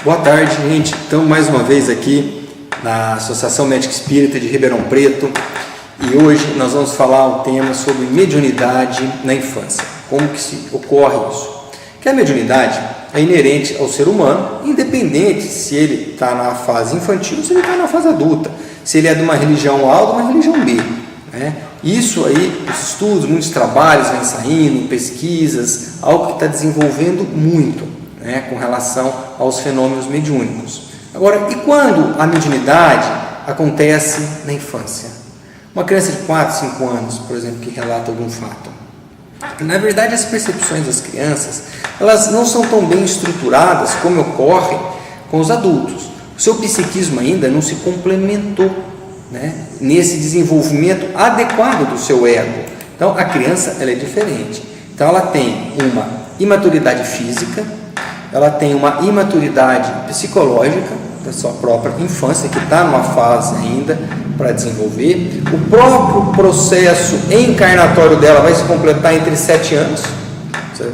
Boa tarde, gente. Estamos mais uma vez aqui na Associação Médica Espírita de Ribeirão Preto e hoje nós vamos falar um tema sobre mediunidade na infância. Como que se ocorre isso? Que a mediunidade é inerente ao ser humano, independente se ele está na fase infantil ou se ele está na fase adulta, se ele é de uma religião A ou de uma religião B, né? Isso aí, os estudos, muitos trabalhos vêm saindo, pesquisas, algo que está desenvolvendo muito, né, com relação aos fenômenos mediúnicos. Agora, e quando a mediunidade acontece na infância? Uma criança de 4, 5 anos, por exemplo, que relata algum fato. Na verdade, as percepções das crianças, elas não são tão bem estruturadas como ocorre com os adultos. O seu psiquismo ainda não se complementou, né, nesse desenvolvimento adequado do seu ego. Então, a criança ela é diferente. Então, ela tem uma imaturidade física, ela tem uma imaturidade psicológica da sua própria infância, que está numa fase ainda para desenvolver. O próprio processo encarnatório dela vai se completar entre 7 anos.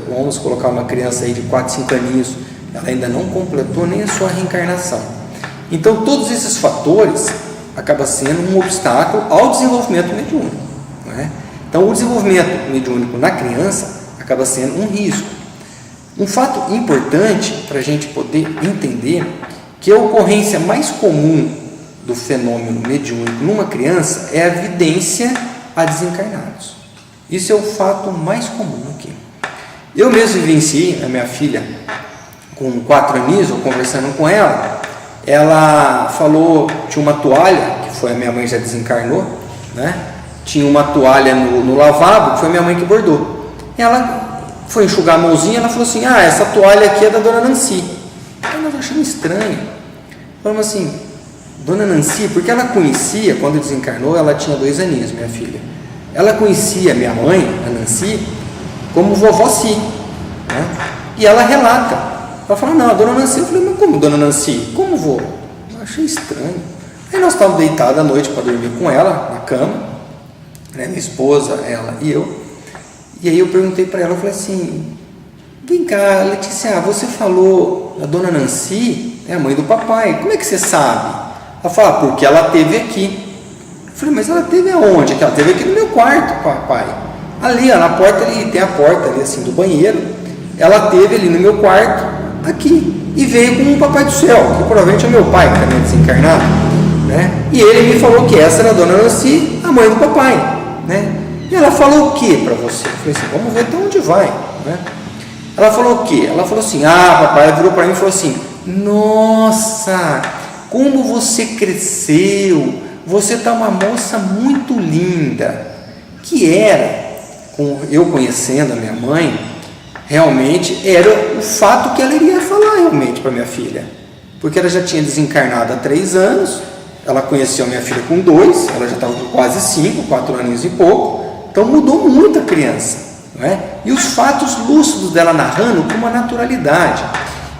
Vamos colocar uma criança aí de 4, 5 aninhos, ela ainda não completou nem a sua reencarnação. Então, todos esses fatores acabam sendo um obstáculo ao desenvolvimento mediúnico, né? Então, o desenvolvimento mediúnico na criança acaba sendo um risco. Um fato importante para a gente poder entender que a ocorrência mais comum do fenômeno mediúnico numa criança é a vidência a desencarnados. Isso é o fato mais comum aqui. Eu mesmo vivenciei a minha filha com 4 aninhos, eu conversando com ela, ela falou, tinha uma toalha, que foi a minha mãe já desencarnou, né? Tinha uma toalha no lavabo, que foi a minha mãe que bordou. Ela foi enxugar a mãozinha, ela falou assim, essa toalha aqui é da Dona Nancy. Nós achamos estranho. Falamos assim, Dona Nancy, porque ela conhecia, quando desencarnou, ela tinha 2 aninhos, minha filha. Ela conhecia minha mãe, a Nancy, como vovó Si, né? E ela relata. Ela fala, não, a Dona Nancy. Eu falei, mas como Dona Nancy? Como vou? Eu achei estranho. Aí nós estávamos deitados à noite para dormir com ela, na cama, né? Minha esposa, ela e eu. E aí eu perguntei para ela, eu falei assim, vem cá, Letícia, você falou da Dona Nancy, é a mãe do papai, como é que você sabe? Ela falou, porque ela esteve aqui. Eu falei, mas ela esteve aonde? Ela esteve aqui no meu quarto, papai. Ali, ó, na porta ali, tem a porta ali assim do banheiro. Ela esteve ali no meu quarto, aqui, e veio com o papai do céu, que provavelmente é meu pai, que também é desencarnado, né? E ele me falou que essa era a Dona Nancy, a mãe do papai, né? E ela falou o que para você? Eu falei assim, vamos ver até onde vai, né? Ela falou o que? Ela falou assim, papai, ela virou para mim e falou assim, nossa, como você cresceu, você está uma moça muito linda. Que era, eu conhecendo a minha mãe, realmente era o fato que ela iria falar realmente para minha filha, porque ela já tinha desencarnado há 3 anos, ela conheceu a minha filha com 2, ela já estava com quase 5, 4 anos e pouco, então mudou muito a criança, não é? E os fatos lúcidos dela narrando com uma naturalidade.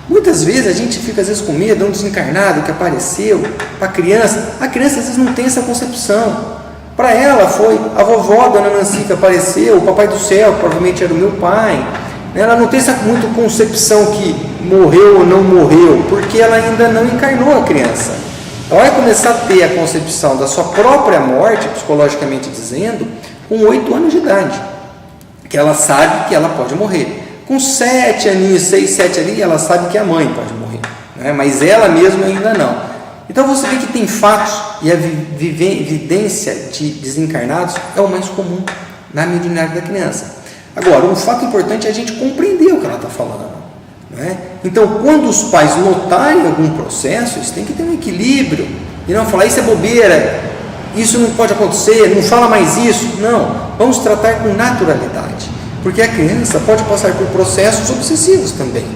Muitas vezes a gente fica às vezes com medo de um desencarnado que apareceu para a criança às vezes não tem essa concepção. Para ela foi a vovó Dona Nancy que apareceu, o papai do céu, que provavelmente era o meu pai. Ela não tem essa muita concepção que morreu ou não morreu, porque ela ainda não encarnou a criança. Ela vai começar a ter a concepção da sua própria morte, psicologicamente dizendo, com 8 anos de idade, que ela sabe que ela pode morrer. Com 7 aninhos, 6, 7 ali, ela sabe que a mãe pode morrer, né? Mas ela mesma ainda não. Então você vê que tem fatos, e a evidência de desencarnados é o mais comum na mediunidade da criança. Agora, um fato importante é a gente compreender o que ela está falando, né? Então, quando os pais notarem algum processo, eles têm que ter um equilíbrio, e não falar, isso é bobeira, isso não pode acontecer, não fala mais isso. Não, vamos tratar com naturalidade, porque a criança pode passar por processos obsessivos também,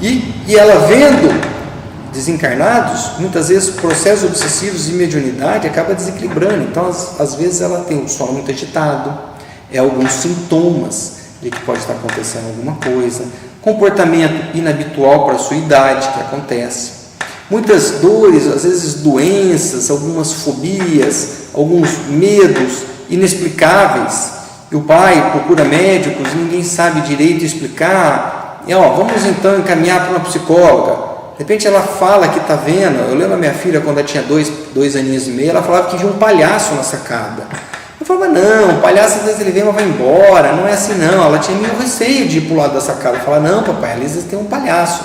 e ela vendo desencarnados, muitas vezes processos obsessivos de mediunidade acaba desequilibrando. Então às vezes ela tem o sono muito agitado, alguns sintomas de que pode estar acontecendo alguma coisa, comportamento inabitual para a sua idade que acontece, muitas dores, às vezes doenças, algumas fobias, alguns medos inexplicáveis, e o pai procura médicos, ninguém sabe direito explicar, vamos então encaminhar para uma psicóloga. De repente ela fala que está vendo. Eu lembro a minha filha, quando ela tinha 2 aninhos e meio, ela falava que viu um palhaço na sacada. Eu falava, não, o palhaço às vezes ele vem, mas vai embora, não é assim não. Ela tinha meio receio de ir para o lado da sacada. Eu falava, não, papai, às vezes tem um palhaço.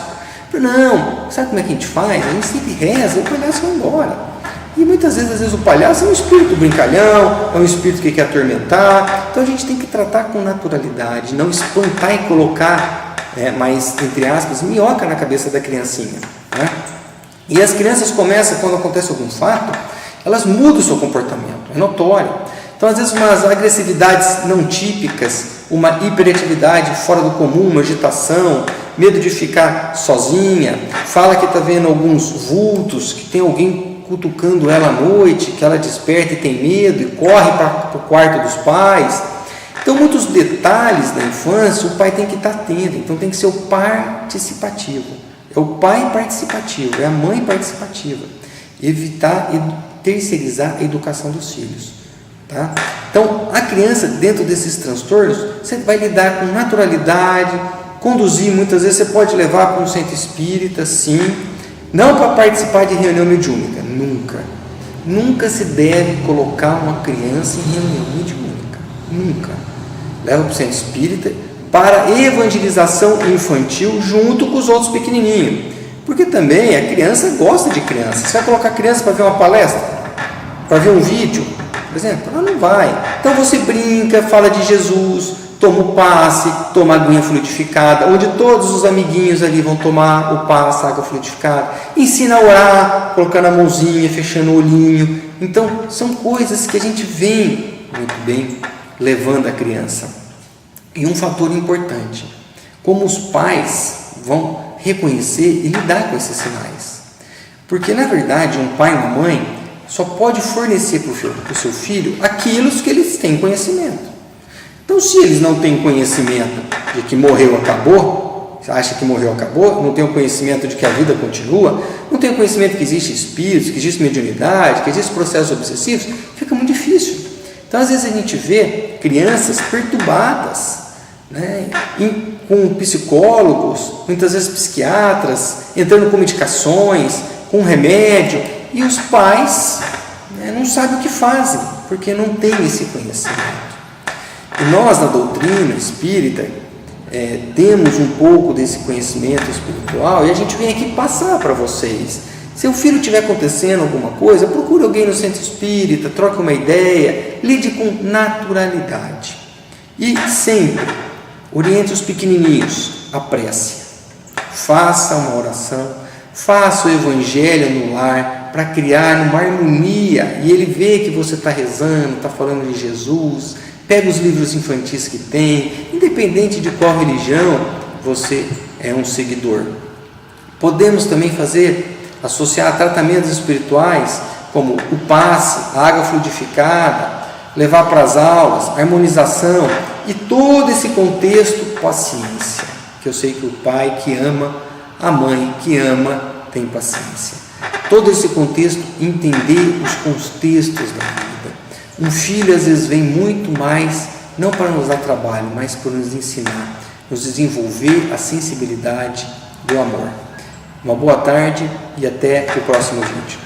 Eu falei, não, sabe como é que a gente faz? A gente sempre reza e o palhaço vai embora. E muitas vezes o palhaço é um espírito brincalhão, é um espírito que quer atormentar. Então a gente tem que tratar com naturalidade, não espantar e colocar, mais, entre aspas, minhoca na cabeça da criancinha. Né? E as crianças começam, quando acontece algum fato, elas mudam o seu comportamento, é notório. Então às vezes umas agressividades não típicas, uma hiperatividade fora do comum, uma agitação, medo de ficar sozinha, fala que está vendo alguns vultos, que tem alguém cutucando ela à noite, que ela desperta e tem medo e corre para o quarto dos pais. Então muitos detalhes da infância o pai tem que estar atento, então tem que ser o participativo, é o pai participativo, é a mãe participativa, evitar terceirizar a educação dos filhos. Tá? Então a criança, dentro desses transtornos, você vai lidar com naturalidade, conduzir, muitas vezes você pode levar para um centro espírita, sim, não para participar de reunião mediúnica, nunca se deve colocar uma criança em reunião mediúnica, nunca. Leva para o centro espírita para evangelização infantil junto com os outros pequenininhos, porque também a criança gosta de criança. Você vai colocar a criança para ver uma palestra, para ver um vídeo, por exemplo? Ela não vai. Então você brinca, fala de Jesus, toma o passe, toma a aguinha fluidificada, onde todos os amiguinhos ali vão tomar o passe, a água fluidificada, ensina a orar, colocando a mãozinha, fechando o olhinho. Então são coisas que a gente vem muito bem levando a criança. E um fator importante, como os pais vão reconhecer e lidar com esses sinais, porque na verdade um pai e uma mãe só pode fornecer para o seu filho aquilo que eles têm conhecimento. Então, se eles não têm conhecimento de que morreu, acabou, você acha que morreu, acabou, não tem o conhecimento de que a vida continua, não tem o conhecimento que existe espíritos, que existe mediunidade, que existe processos obsessivos, fica muito difícil. Então, às vezes a gente vê crianças perturbadas, né, com psicólogos, muitas vezes psiquiatras, entrando com medicações, com remédio, e os pais, não sabem o que fazem, porque não têm esse conhecimento. E nós, na doutrina espírita, temos um pouco desse conhecimento espiritual e a gente vem aqui passar para vocês. Se o filho estiver acontecendo alguma coisa, procure alguém no centro espírita, troque uma ideia, lide com naturalidade. E sempre oriente os pequenininhos, a prece. Faça uma oração, faça o evangelho no lar para criar uma harmonia e ele vê que você está rezando, está falando de Jesus. Pega os livros infantis que tem, independente de qual religião você é um seguidor. Podemos também associar tratamentos espirituais, como o passe, a água fluidificada, levar para as aulas, harmonização e todo esse contexto, paciência, que eu sei que o pai que ama, a mãe que ama, tem paciência. Todo esse contexto, entender os contextos da vida. Um filho às vezes vem muito mais, não para nos dar trabalho, mas para nos ensinar, nos desenvolver a sensibilidade do amor. Uma boa tarde e até o próximo vídeo.